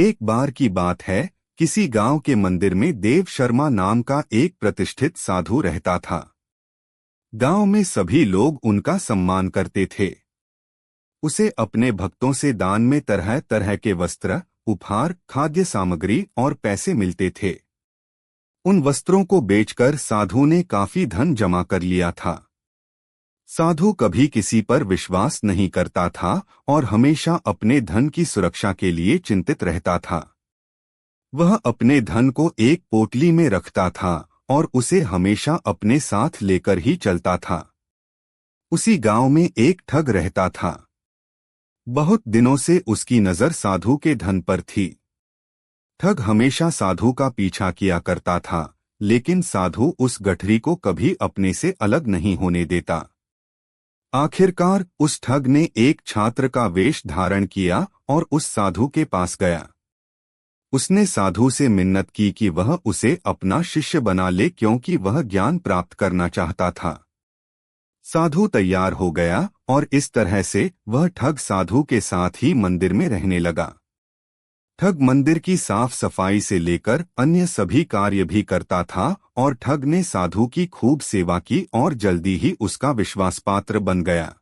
एक बार की बात है, किसी गांव के मंदिर में देव शर्मा नाम का एक प्रतिष्ठित साधु रहता था। गांव में सभी लोग उनका सम्मान करते थे। उसे अपने भक्तों से दान में तरह तरह के वस्त्र, उपहार, खाद्य सामग्री और पैसे मिलते थे। उन वस्त्रों को बेचकर साधु ने काफी धन जमा कर लिया था। साधु कभी किसी पर विश्वास नहीं करता था और हमेशा अपने धन की सुरक्षा के लिए चिंतित रहता था। वह अपने धन को एक पोटली में रखता था और उसे हमेशा अपने साथ लेकर ही चलता था। उसी गांव में एक ठग रहता था। बहुत दिनों से उसकी नजर साधु के धन पर थी। ठग हमेशा साधु का पीछा किया करता था, लेकिन साधु उस गठरी को कभी अपने से अलग नहीं होने देता। आखिरकार उस ठग ने एक छात्र का वेश धारण किया और उस साधु के पास गया। उसने साधु से मिन्नत की कि वह उसे अपना शिष्य बना ले, क्योंकि वह ज्ञान प्राप्त करना चाहता था। साधु तैयार हो गया और इस तरह से वह ठग साधु के साथ ही मंदिर में रहने लगा। ठग मंदिर की साफ सफाई से लेकर अन्य सभी कार्य भी करता था और ठग ने साधु की खूब सेवा की और जल्दी ही उसका विश्वासपात्र बन गया।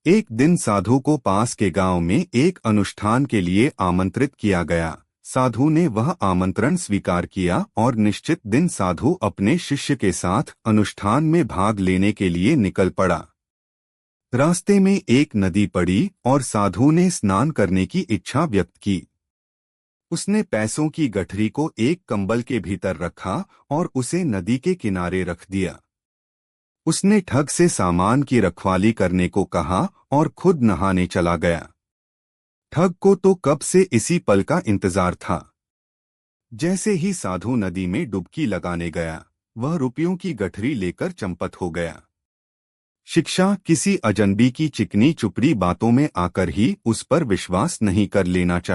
एक दिन साधु को पास के गांव में एक अनुष्ठान के लिए आमंत्रित किया गया। साधु ने वह आमंत्रण स्वीकार किया और निश्चित दिन साधु अपने शिष्य के साथ अनुष्ठान में भाग लेने के लिए निकल पड़ा। रास्ते में एक नदी पड़ी और साधु ने स्नान करने की इच्छा व्यक्त की। उसने पैसों की गठरी को एक कंबल के भीतर रखा और उसे नदी के किनारे रख दिया। उसने ठग से सामान की रखवाली करने को कहा और खुद नहाने चला गया। ठग को तो कब से इसी पल का इंतजार था। जैसे ही साधु नदी में डुबकी लगाने गया, वह रुपयों की गठरी लेकर चंपत हो गया। शिक्षा, किसी अजनबी की चिकनी चुपड़ी बातों में आकर ही उस पर विश्वास नहीं कर लेना चाहिए।